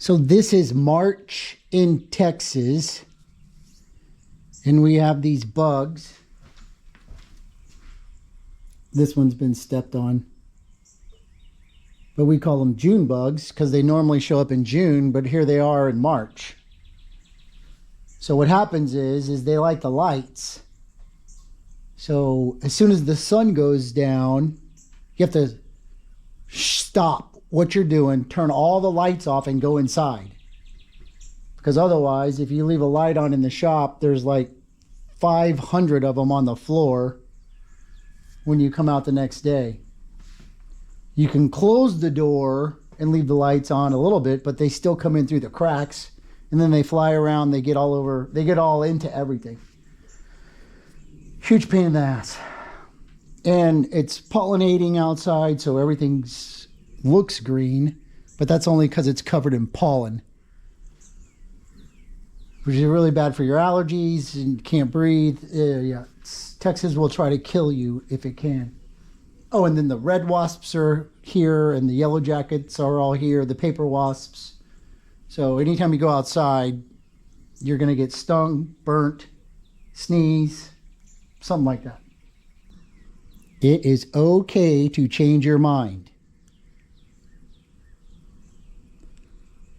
So this is March in Texas, and we have these bugs. This one's been stepped on, but we call them June bugs because they normally show up in June, but here they are in March. So what happens is they like the lights. So as soon as the sun goes down, you have to stop what you're doing, turn all the lights off and go inside. Because otherwise, if you leave a light on in the shop, there's like 500 of them on the floor when you come out the next day. You can close the door and leave the lights on a little bit, but they still come in through the cracks, and then they fly around, they get all over, they get all into everything. Huge pain in the ass. And it's pollinating outside, so everything's looks green, but that's only because it's covered in pollen, which is really bad for your allergies and you can't breathe. Yeah, Texas will try to kill you if it can. Oh, and then the red wasps are here, and the yellow jackets are all here, the paper wasps. So anytime you go outside, you're going to get stung, burnt, sneeze, something like that. It is okay to change your mind.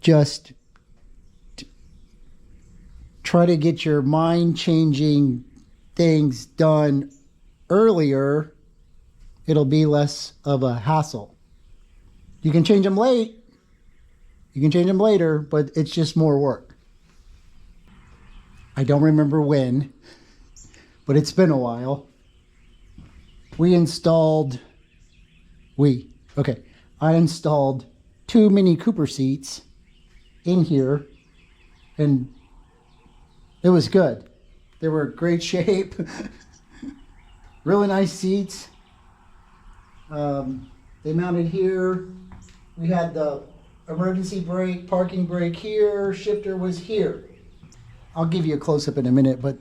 Just try to get your mind-changing things done earlier. It'll be less of a hassle. You can change them late. You can change them later, but it's just more work. I don't remember when, but it's been a while. I installed 2 Mini Cooper seats in here, and it was good. They were great shape. Really nice seats. They mounted here. We had the emergency brake, parking brake here, shifter was here. I'll give you a close-up in a minute, but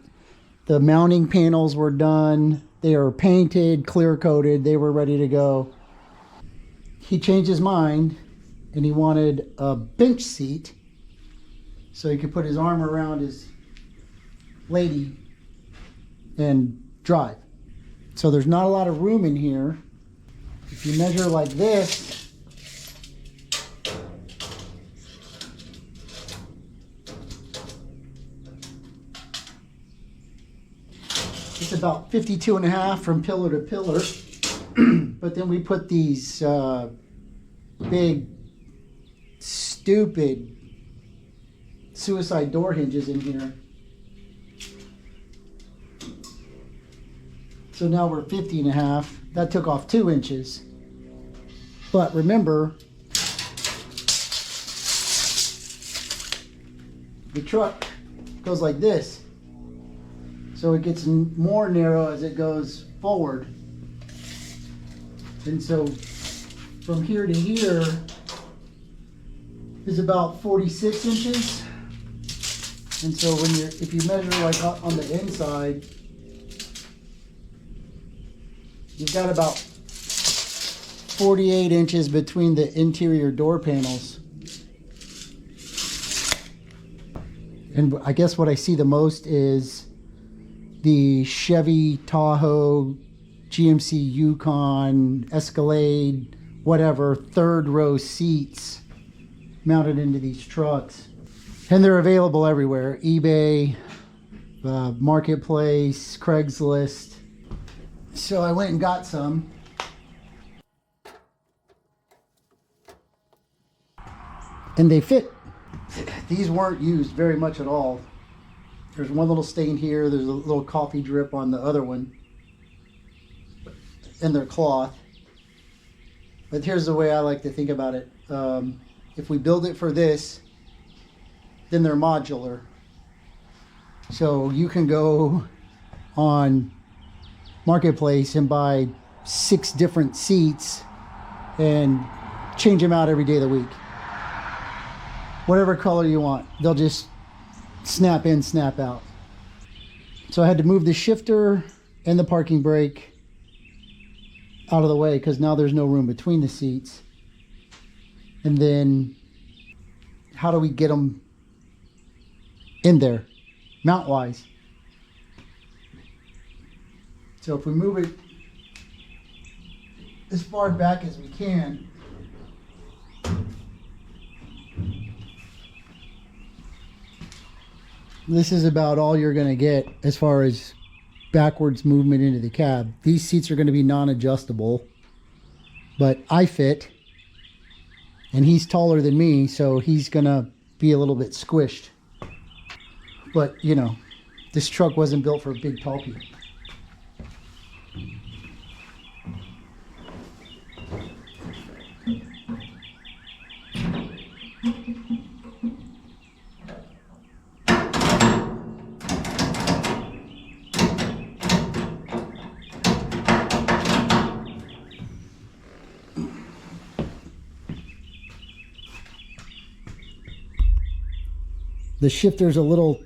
the mounting panels were done. They are painted, clear coated. They were ready to go. He changed his mind and he wanted a bench seat so he could put his arm around his lady and drive. So there's not a lot of room in here. If you measure like this, it's about 52.5 from pillar to pillar. But then we put these big, stupid suicide door hinges in here. So now we're 50.5. That took off 2 inches. But remember, the truck goes like this. So it gets more narrow as it goes forward. And so from here to here is about 46 inches. And so if you measure like on the inside, you've got about 48 inches between the interior door panels. And I guess what I see the most is the Chevy, Tahoe, GMC Yukon, Escalade, whatever, 3rd row seats mounted into these trucks. And they're available everywhere. eBay, Marketplace, Craigslist. So I went and got some. And they fit. These weren't used very much at all. There's one little stain here. There's a little coffee drip on the other one. And they're cloth. But here's the way I like to think about it. If we build it for this, then they're modular. So you can go on Marketplace and buy 6 different seats and change them out every day of the week. Whatever color you want. They'll just snap in, snap out. So I had to move the shifter and the parking brake out of the way because now there's no room between the seats. And then how do we get them in there mount wise. So if we move it as far back as we can, this is about all you're going to get as far as backwards movement into the cab. These seats are going to be non-adjustable, but I fit, and he's taller than me, so he's going to be a little bit squished. But, you know, this truck wasn't built for big, tall people. The shifter's a little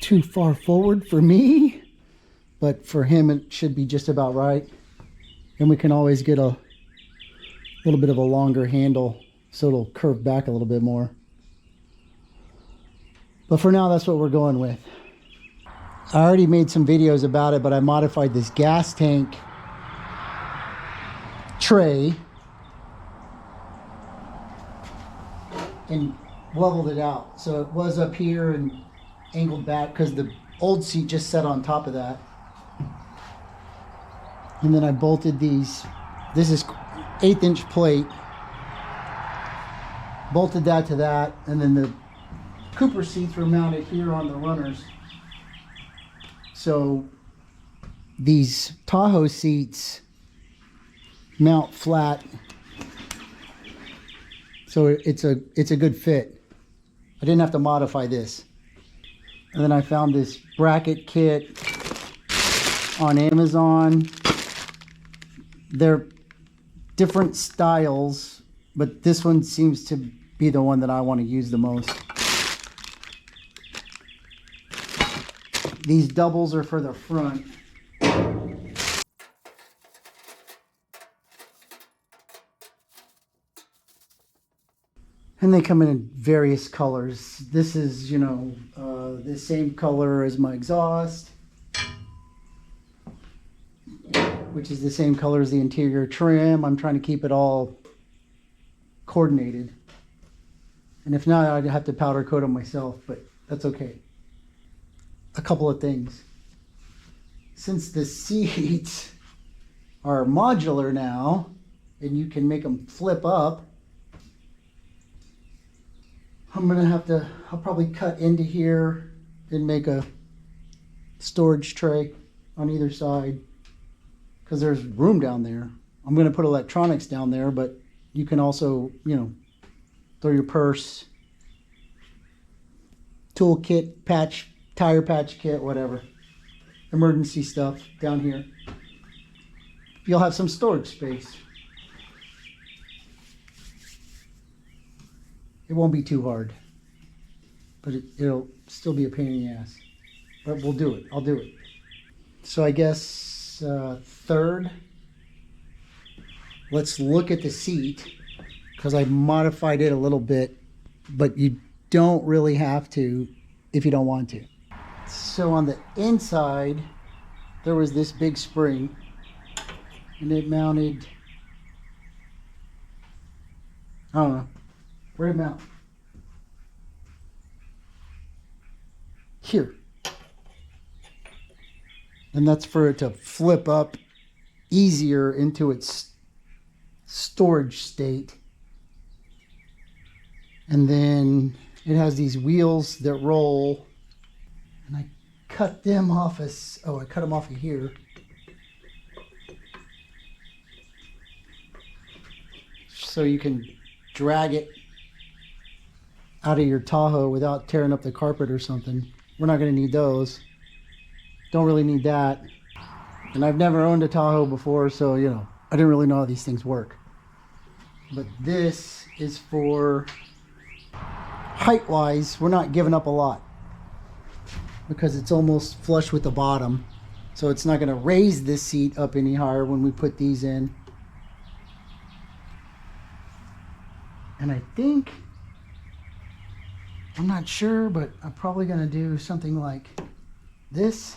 too far forward for me, but for him it should be just about right. And we can always get a little bit of a longer handle so it'll curve back a little bit more. But for now, that's what we're going with. I already made some videos about it, but I modified this gas tank tray and leveled it out. So it was up here and angled back because the old seat just sat on top of that. And then I bolted these. This is 1/8" plate. Bolted that to that, and then the Cooper seats were mounted here on the runners. So these Tahoe seats mount flat, so it's a good fit. I didn't have to modify this. And then I found this bracket kit on Amazon. They're different styles, but this one seems to be the one that I want to use the most. These doubles are for the front. And they come in various colors. This is, you know, the same color as my exhaust, which is the same color as the interior trim. I'm trying to keep it all coordinated. And if not, I'd have to powder coat them myself, but that's okay. A couple of things. Since the seats are modular now, and you can make them flip up, I'll probably cut into here and make a storage tray on either side, because there's room down there. I'm going to put electronics down there, but you can also, you know, throw your purse, tool kit, patch, tire patch kit, whatever, emergency stuff down here. You'll have some storage space. It won't be too hard, but it'll still be a pain in the ass. But we'll do it. I'll do it. So I guess third, let's look at the seat, because I modified it a little bit, but you don't really have to if you don't want to. So on the inside, there was this big spring, and it mounted, I don't know, where'd it mount? Here. And that's for it to flip up easier into its storage state. And then it has these wheels that roll, and I cut them off I cut them off of here. So you can drag it out of your Tahoe without tearing up the carpet or something. We're not going to need those. Don't really need that. And I've never owned a Tahoe before, so, you know, I didn't really know how these things work. But this is for height-wise, we're not giving up a lot, because it's almost flush with the bottom. So it's not going to raise this seat up any higher when we put these in. And I think I'm not sure, but I'm probably going to do something like this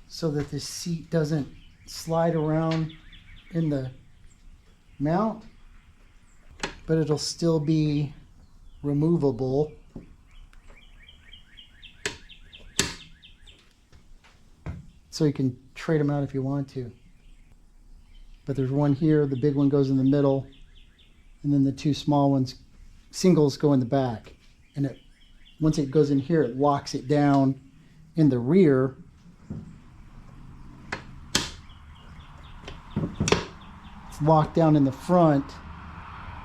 so that the seat doesn't slide around in the mount, but it'll still be removable. So you can trade them out if you want to. But there's one here, the big one goes in the middle, and then the two small ones, singles, go in the back. And once it goes in here, it locks it down in the rear. It's locked down in the front,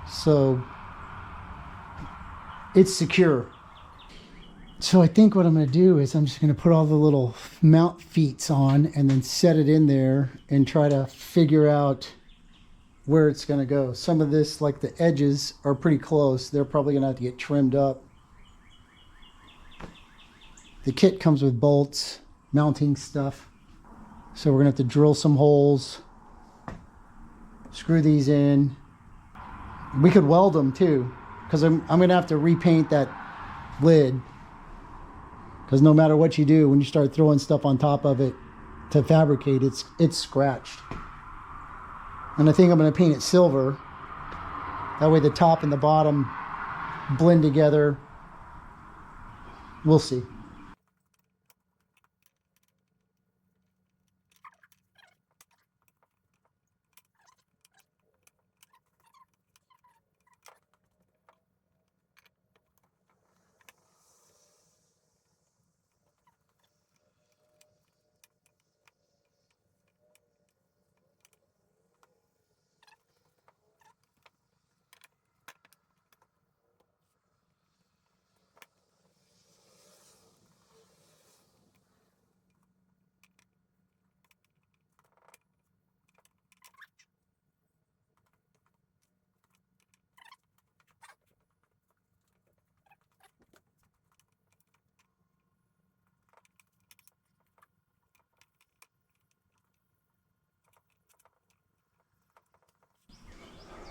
so it's secure. So I think what I'm going to do is I'm just going to put all the little mount feet on and then set it in there and try to figure out where it's going to go. Some of this, like the edges, are pretty close. They're probably going to have to get trimmed up. The kit comes with bolts, mounting stuff. So we're going to have to drill some holes, screw these in. We could weld them too, because I'm going to have to repaint that lid. Because no matter what you do, when you start throwing stuff on top of it to fabricate, it's scratched. And I think I'm going to paint it silver. That way the top and the bottom blend together. We'll see.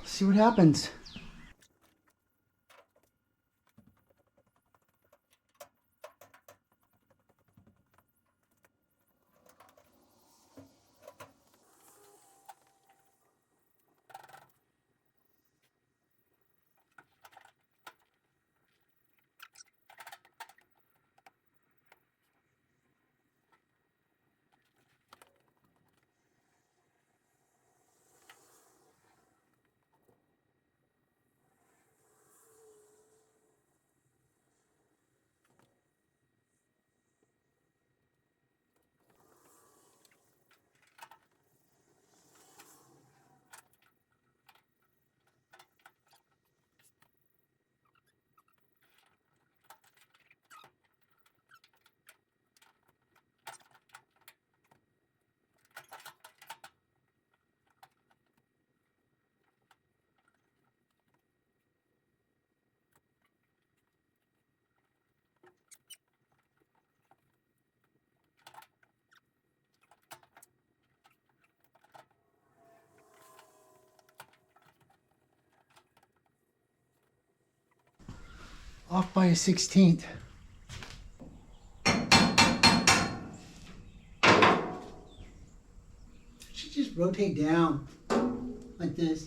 See what happens. Off by a 16th. Should just rotate down like this.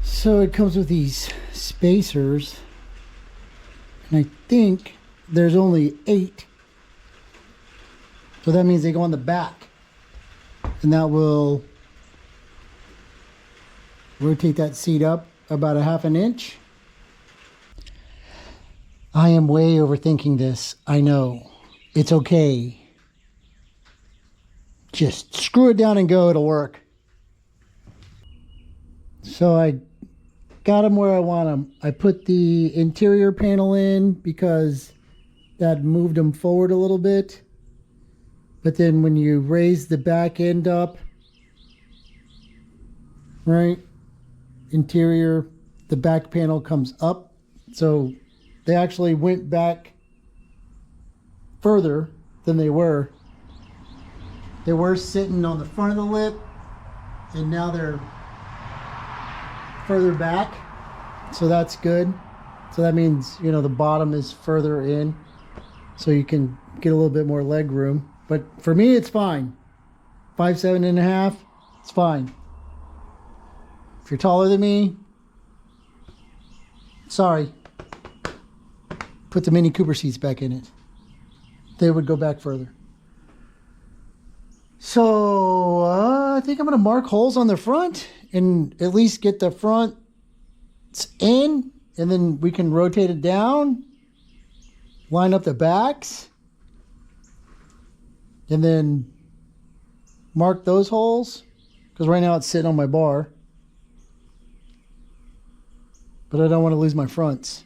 So it comes with these spacers, and I think there's only 8. So that means they go on the back, and that will rotate that seat up about a ½ an inch. I am way overthinking this. I know. It's okay. Just screw it down and go. It'll work. So I got them where I want them. I put the interior panel in because that moved them forward a little bit. But then when you raise the back end up, right, interior, the back panel comes up. So they actually went back further than they were. They were sitting on the front of the lip, and now they're further back. So that's good. So that means, you know, the bottom is further in, so you can get a little bit more leg room. But for me, it's fine. 5'7.5", it's fine. If you're taller than me, sorry. Put the Mini Cooper seats back in it. They would go back further. So I think I'm going to mark holes on the front and at least get the front in, and then we can rotate it down, line up the backs, and then mark those holes, because right now it's sitting on my bar, but I don't want to lose my fronts.